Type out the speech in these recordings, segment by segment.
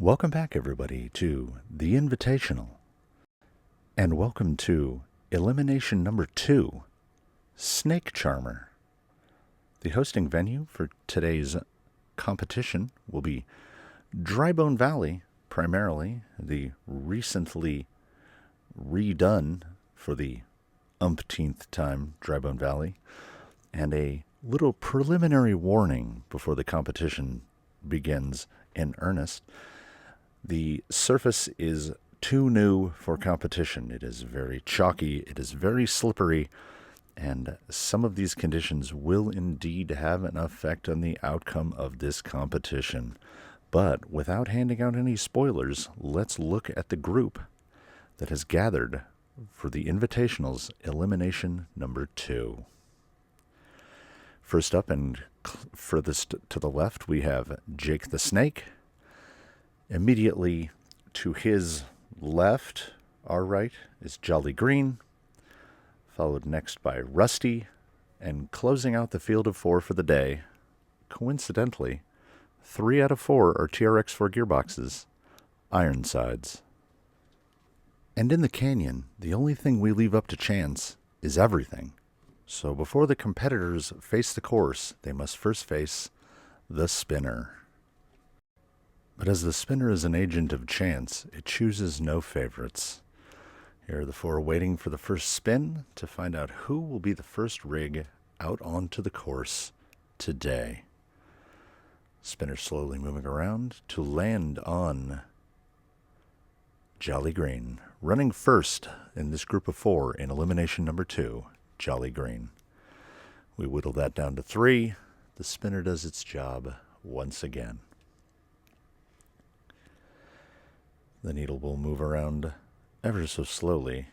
Welcome back, everybody, to the Invitational. And welcome to Elimination number 2, Snake Charmer. The hosting venue for today's competition will be Drybone Valley, primarily, the recently redone for the umpteenth time Drybone Valley, and a little preliminary warning before the competition begins in earnest. The surface is too new for competition. It is very chalky, it is very slippery, and some of these conditions will indeed have an effect on the outcome of this competition. But without handing out any spoilers, let's look at the group that has gathered for the Invitational's Elimination number 2. First up and furthest to the left, we have Jake the Snake. Immediately to his left, our right, is Jolly Green, followed next by Rusty, and closing out the field of 4 for the day, coincidentally, 3 out of 4 are TRX-4 gearboxes, Ironsides. And in the canyon, the only thing we leave up to chance is everything. So before the competitors face the course, they must first face the spinner. But as the spinner is an agent of chance, it chooses no favorites. Here are the 4 waiting for the first spin to find out who will be the first rig out onto the course today. Spinner slowly moving around to land on Jolly Green. Running first in this group of 4 in elimination number 2, Jolly Green. We whittle that down to 3. The spinner does its job once again. The needle will move around ever so slowly.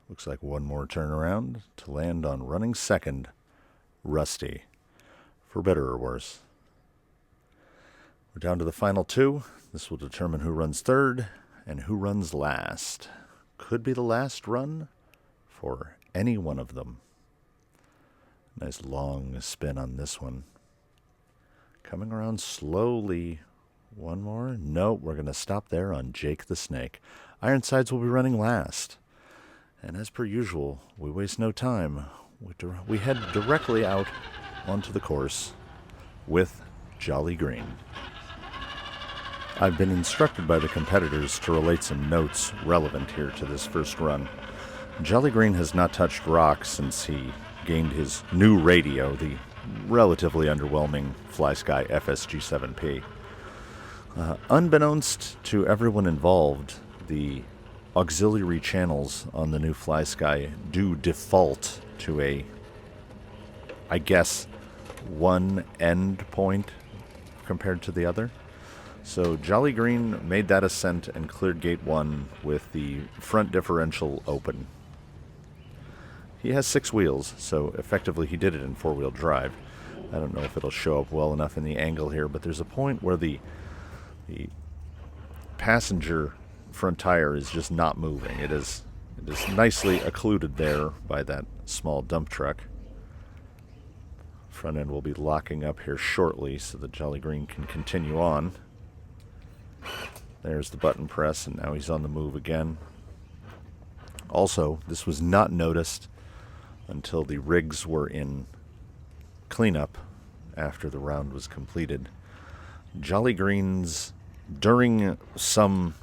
Looks like one more turnaround to land on running second, Rusty. For better or worse. We're down to the final 2. This will determine who runs third and who runs last. Could be the last run for any one of them. Nice long spin on this one. Coming around slowly. One more. Nope, we're going to stop there on Jake the Snake. Ironsides will be running last. And as per usual, we waste no time. We head directly out onto the course with Jolly Green. I've been instructed by the competitors to relate some notes relevant here to this first run. Jolly Green has not touched rock since he gained his new radio, the relatively underwhelming FlySky FSG-7P. Unbeknownst to everyone involved, the auxiliary channels on the new FlySky do default to a, I guess, one end point compared to the other. So Jolly Green made that ascent and cleared gate 1 with the front differential open. He has 6 wheels, so effectively he did it in 4-wheel drive. I don't know if it'll show up well enough in the angle here, but there's a point where the passenger front tire is just not moving. It is nicely occluded there by that small dump truck. Front end will be locking up here shortly so that Jolly Green can continue on. There's the button press, and now he's on the move again. Also, this was not noticed until the rigs were in cleanup after the round was completed. Jolly Green's, during some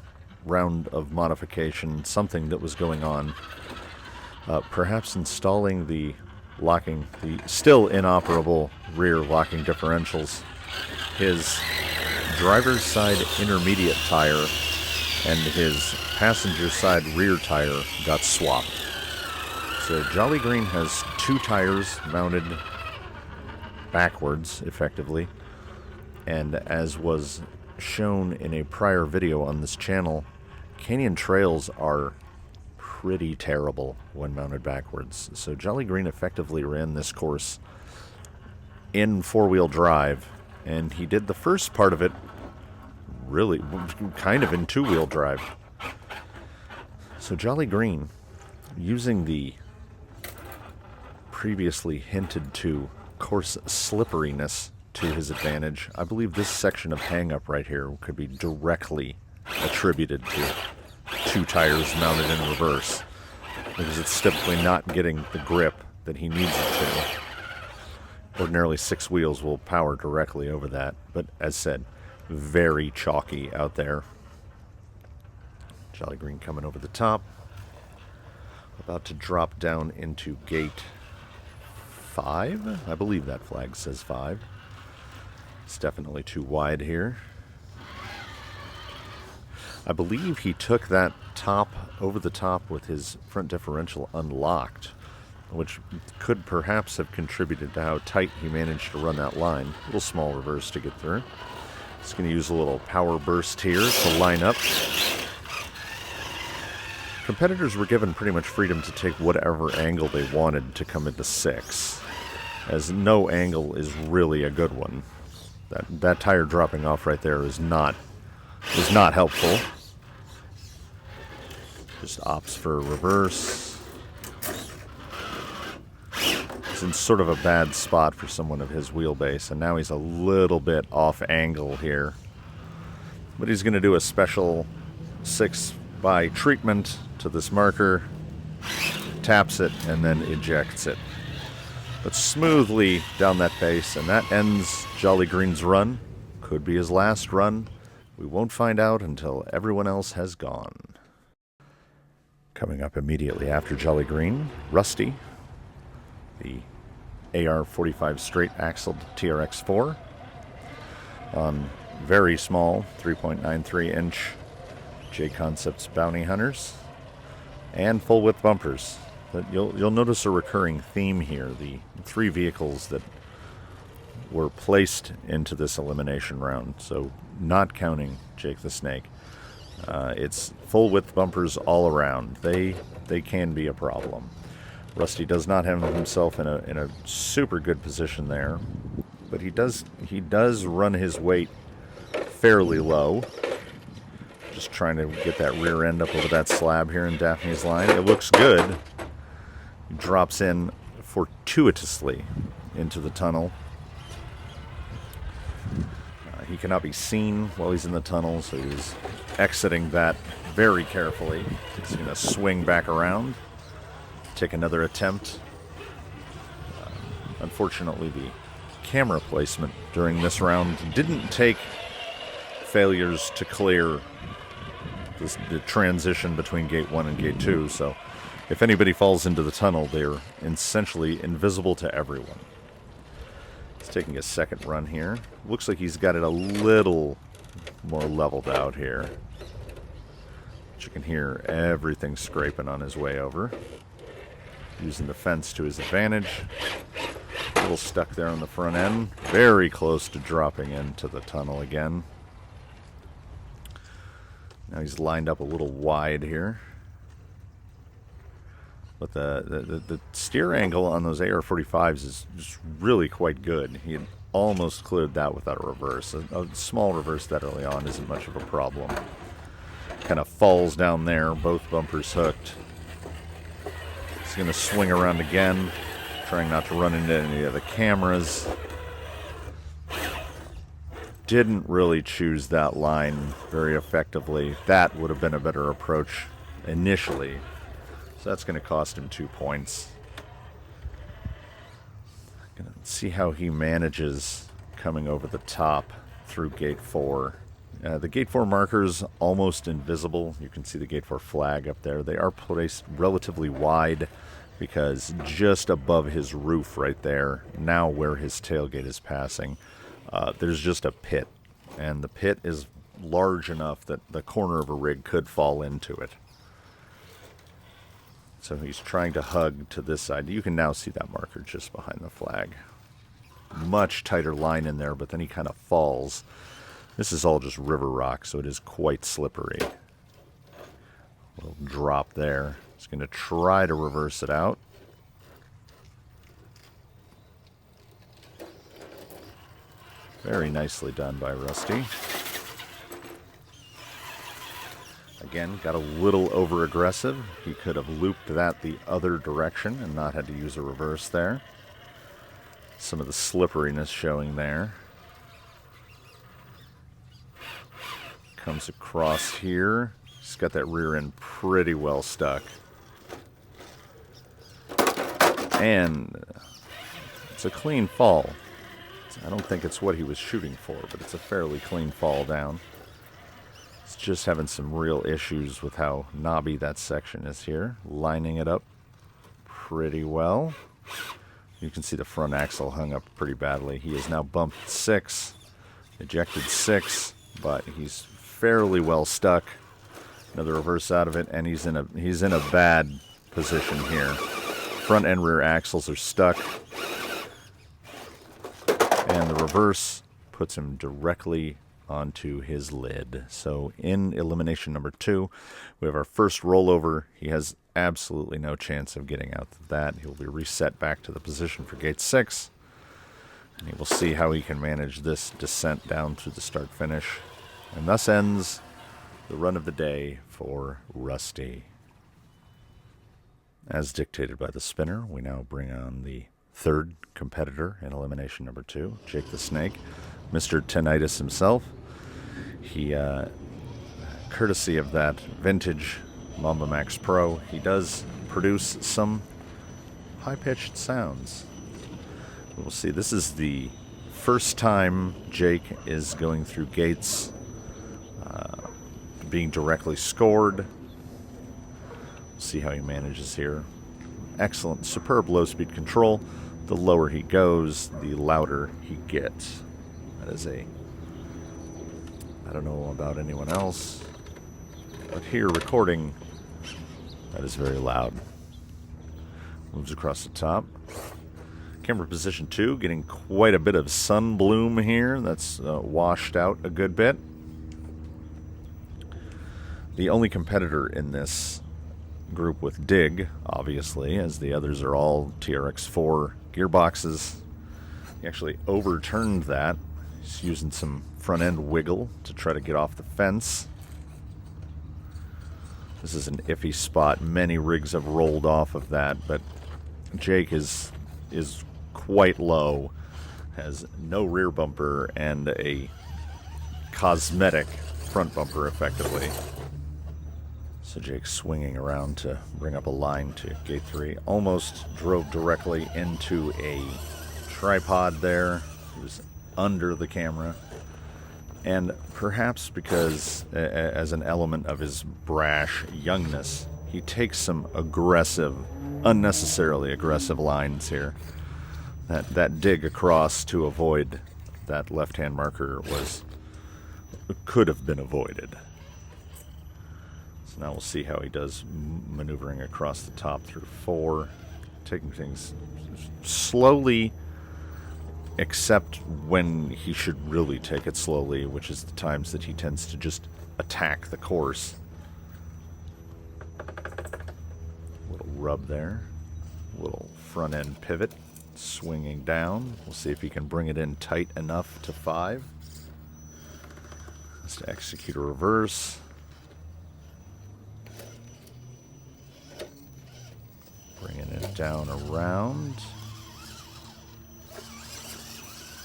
round of modification, something that was going on, perhaps installing the still inoperable rear locking differentials, his driver's side intermediate tire and his passenger side rear tire got swapped. So Jolly Green has 2 tires mounted backwards, effectively, and as was shown in a prior video on this channel, canyon trails are pretty terrible when mounted backwards. So Jolly Green effectively ran this course in 4-wheel drive, and he did the first part of it really kind of in 2-wheel drive. So Jolly Green, using the previously hinted to course slipperiness to his advantage. I believe this section of hang-up right here could be directly attributed to 2 tires mounted in reverse, because it's typically not getting the grip that he needs it to. Ordinarily 6 wheels will power directly over that, but as said, very chalky out there. Jolly Green coming over the top. About to drop down into gate 5. I believe that flag says 5. It's definitely too wide here. I believe he took that top over the top with his front differential unlocked, which could perhaps have contributed to how tight he managed to run that line. A little small reverse to get through. He's going to use a little power burst here to line up. Competitors were given pretty much freedom to take whatever angle they wanted to come into 6, as no angle is really a good one. That tire dropping off right there is not helpful. Just opts for a reverse. He's in sort of a bad spot for someone of his wheelbase, and now he's a little bit off angle here. But he's going to do a special 6 by treatment to this marker, taps it, and then ejects it. But smoothly down that base, and that ends Jolly Green's run. Could be his last run. We won't find out until everyone else has gone. Coming up immediately after Jolly Green, Rusty, the AR-45 straight axled TRX-4 on very small 3.93 inch JConcepts Bounty Hunters and full width bumpers. But you'll notice a recurring theme here. The 3 vehicles that were placed into this elimination round, so not counting Jake the Snake, it's full width bumpers all around. They can be a problem. Rusty does not have himself in a super good position there, but he does run his weight fairly low. Just trying to get that rear end up over that slab here in Daphne's line. It looks good. He drops in fortuitously into the tunnel. He cannot be seen while he's in the tunnel, so he's exiting that very carefully. He's going to swing back around, take another attempt. Unfortunately, the camera placement during this round didn't take failures to clear the transition between gate 1 and gate 2, so if anybody falls into the tunnel, they're essentially invisible to everyone. He's taking a second run here. Looks like he's got it a little more leveled out here. But you can hear everything scraping on his way over. Using the fence to his advantage. A little stuck there on the front end. Very close to dropping into the tunnel again. Now he's lined up a little wide here. But the steer angle on those AR-45s is just really quite good. He had almost cleared that without a reverse. A small reverse that early on isn't much of a problem. Kind of falls down there, both bumpers hooked. He's going to swing around again, trying not to run into any of the cameras. Didn't really choose that line very effectively. That would have been a better approach initially. So that's going to cost him 2 points. Gonna see how he manages coming over the top through gate 4. The gate 4 markers almost invisible. You can see the gate 4 flag up there. They are placed relatively wide because just above his roof right there, now where his tailgate is passing, there's just a pit. And the pit is large enough that the corner of a rig could fall into it. So he's trying to hug to this side. You can now see that marker just behind the flag. Much tighter line in there, but then he kind of falls. This is all just river rock, so it is quite slippery. A little drop there. He's going to try to reverse it out. Very nicely done by Rusty. Again, got a little over-aggressive. He could have looped that the other direction and not had to use a reverse there. Some of the slipperiness showing there. Comes across here. He's got that rear end pretty well stuck. And it's a clean fall. I don't think it's what he was shooting for, but it's a fairly clean fall down. It's just having some real issues with how knobby that section is here. Lining it up pretty well. You can see the front axle hung up pretty badly. He is now bumped 6, ejected 6, but he's fairly well stuck. Another reverse out of it, and he's in a bad position here. Front and rear axles are stuck, and the reverse puts him directly onto his lid. So in elimination number 2, we have our first rollover. He has absolutely no chance of getting out of that. He'll be reset back to the position for gate 6, and he will see how he can manage this descent down through the start finish. And thus ends the run of the day for Rusty. As dictated by the spinner, we now bring on the third competitor in elimination number 2, Jake the Snake, Mr. Tinnitus himself. He, courtesy of that vintage Mamba Max Pro, he does produce some high-pitched sounds. We'll see. This is the first time Jake is going through gates being directly scored. See how he manages here. Excellent, superb low-speed control. The lower he goes, the louder he gets. That is I don't know about anyone else, but here recording, that is very loud. Moves across the top. Camera position 2, getting quite a bit of sun bloom here. That's washed out a good bit. The only competitor in this group with dig, obviously, as the others are all TRX-4 gearboxes. He actually overturned that. He's using some front end wiggle to try to get off the fence. This is an iffy spot. Many rigs have rolled off of that, but Jake is quite low, has no rear bumper and a cosmetic front bumper effectively. So Jake's swinging around to bring up a line to gate 3. Almost drove directly into a tripod there. He was under the camera. And perhaps because, as an element of his brash youngness, he takes some aggressive, unnecessarily aggressive lines here. That dig across to avoid that left-hand marker could have been avoided. So now we'll see how he does maneuvering across the top through 4, taking things slowly, except when he should really take it slowly, which is the times that he tends to just attack the course. Little rub there, little front end pivot, swinging down. We'll see if he can bring it in tight enough to 5. Just to execute a reverse. Bringing it down around.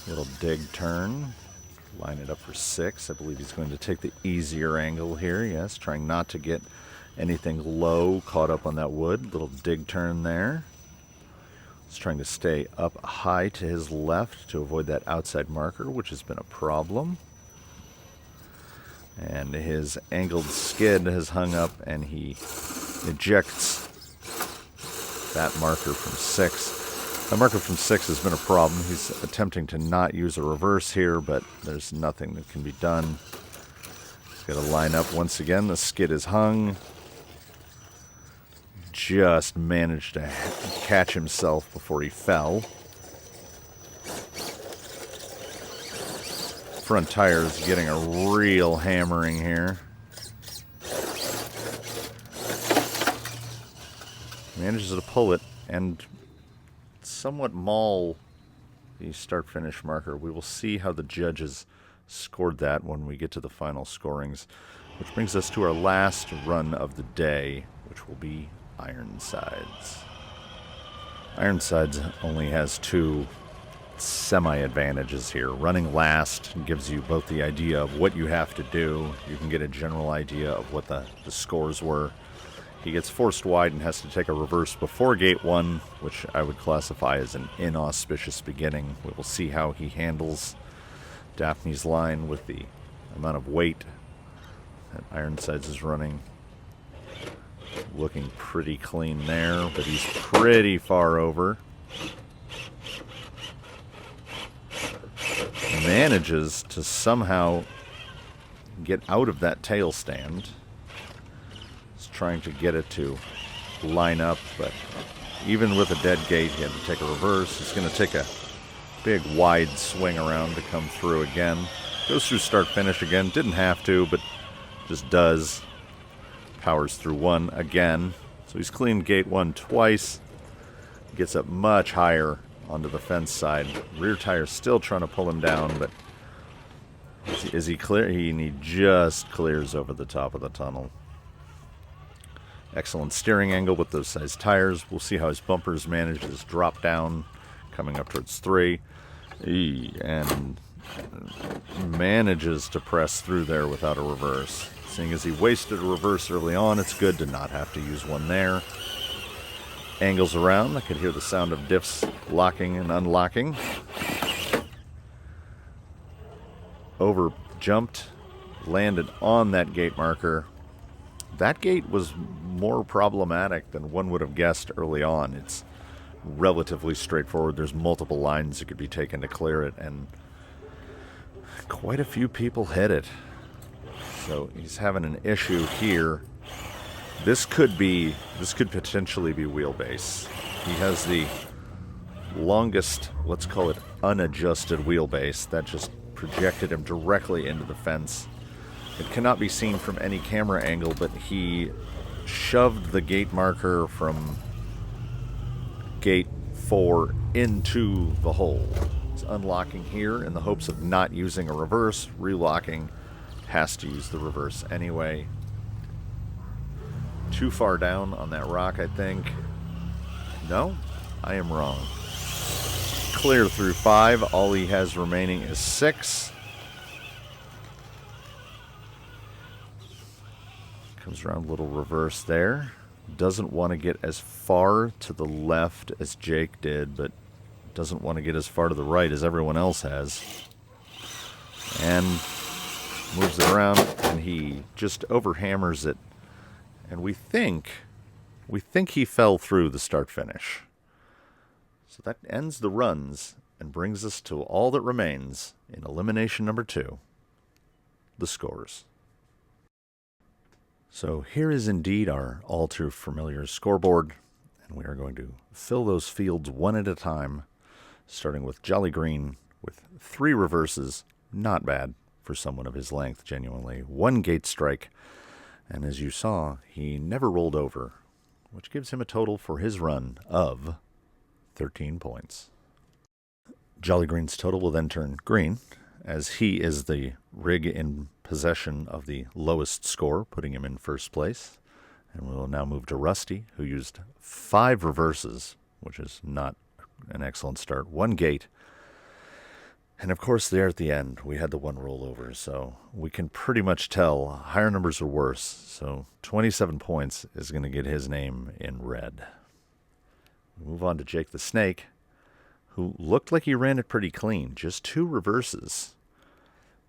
Little dig turn. Line it up for 6. I believe he's going to take the easier angle here. Yes, trying not to get anything low caught up on that wood. Little dig turn there. He's trying to stay up high to his left to avoid that outside marker, which has been a problem. And his angled skid has hung up, and he ejects that marker from 6. That marker from 6 has been a problem. He's attempting to not use a reverse here, but there's nothing that can be done. He's got to line up once again. The skid is hung. Just managed to catch himself before he fell. Front tire is getting a real hammering here. Manages to pull it and somewhat maul the start-finish marker. We will see how the judges scored that when we get to the final scorings, which brings us to our last run of the day, which will be Ironsides. Ironsides only has 2 semi-advantages here. Running last gives you both the idea of what you have to do. You can get a general idea of what the scores were. He gets forced wide and has to take a reverse before gate 1, which I would classify as an inauspicious beginning. We will see how he handles Daphne's line with the amount of weight that Ironsides is running. Looking pretty clean there, but he's pretty far over. Manages to somehow get out of that tail stand. He's trying to get it to line up, but even with a dead gate, he had to take a reverse. He's going to take a big wide swing around to come through again. Goes through start-finish again. Didn't have to, but just does. Powers through 1 again. So he's cleaned gate 1 twice. Gets up much higher onto the fence side. Rear tire still trying to pull him down, but is he clear? He just clears over the top of the tunnel. Excellent steering angle with those size tires. We'll see how his bumpers manage his drop down, coming up towards 3. And manages to press through there without a reverse. Seeing as he wasted a reverse early on, it's good to not have to use one there. Angles around. I could hear the sound of diffs locking and unlocking. Over jumped, landed on that gate marker. That gate was more problematic than one would have guessed early on. It's relatively straightforward. There's multiple lines that could be taken to clear it, and quite a few people hit it. So he's having an issue here. This could potentially be wheelbase. He has the longest, let's call it unadjusted wheelbase that just projected him directly into the fence. It cannot be seen from any camera angle, but he shoved the gate marker from gate 4 into the hole. It's unlocking here in the hopes of not using a reverse, relocking. Has to use the reverse anyway. Too far down on that rock, I think. No, I am wrong. Clear through 5. All he has remaining is 6. Comes around a little reverse there. Doesn't want to get as far to the left as Jake did, but doesn't want to get as far to the right as everyone else has. And moves it around, and he just overhammers it. And we think he fell through the start-finish. So that ends the runs and brings us to all that remains in elimination number 2, the scores. So here is indeed our all too familiar scoreboard, and we are going to fill those fields one at a time, starting with Jolly Green with 3 reverses. Not bad for someone of his length, genuinely. 1 gate strike, and as you saw, he never rolled over, which gives him a total for his run of 13 points. Jolly Green's total will then turn green, as he is the rig in possession of the lowest score, putting him in first place. And we will now move to Rusty, who used 5 reverses, which is not an excellent start. 1 gate. And of course, there at the end, we had the 1 rollover, so we can pretty much tell higher numbers are worse. So 27 points is going to get his name in red. We move on to Jake the Snake, who looked like he ran it pretty clean, just 2 reverses.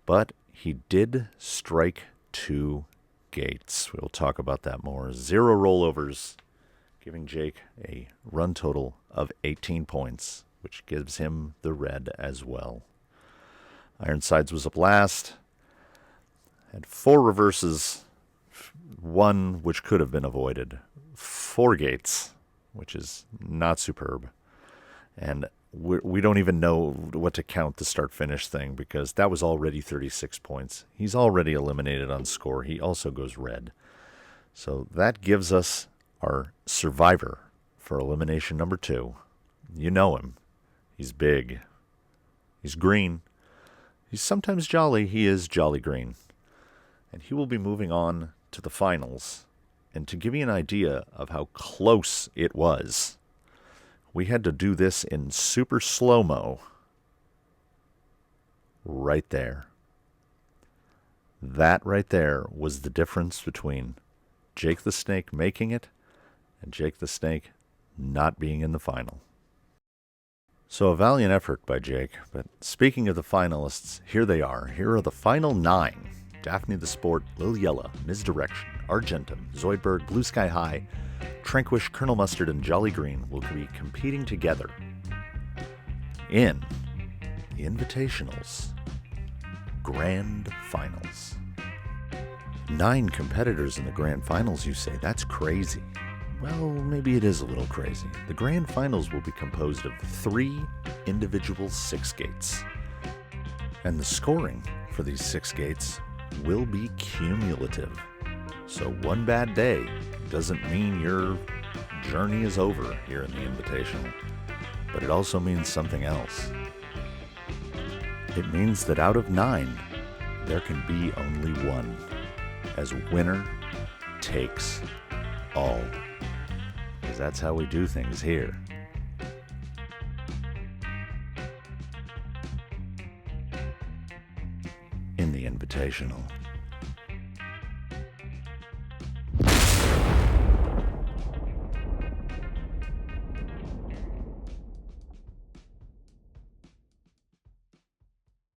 But he did strike 2 gates. We'll talk about that more. 0 rollovers, giving Jake a run total of 18 points, which gives him the red as well. Ironsides was up last, had 4 reverses, 1 which could have been avoided, 4 gates, which is not superb, and we don't even know what to count the start-finish thing, because that was already 36 points. He's already eliminated on score. He also goes red. So that gives us our survivor for elimination number 2. You know him. He's big. He's green. He's sometimes jolly. He is Jolly Green. And he will be moving on to the finals. And to give you an idea of how close it was, we had to do this in super slow-mo right there. That right there was the difference between Jake the Snake making it and Jake the Snake not being in the final. So a valiant effort by Jake, but speaking of the finalists, here they are. Here are the final 9. Daphne the Sport, Lil Yella, Misdirection, Argentum, Zoidberg, Blue Sky High, Tranquish, Colonel Mustard, and Jolly Green will be competing together in the Invitational's Grand Finals. 9 competitors in the Grand Finals, you say? That's crazy. Well, maybe it is a little crazy. The Grand Finals will be composed of 3 individual 6 gates. And the scoring for these 6 gates will be cumulative. So one bad day doesn't mean your journey is over here in the Invitational. But it also means something else. It means that out of 9, there can be only one, as winner takes all. Because that's how we do things here. In the Invitational.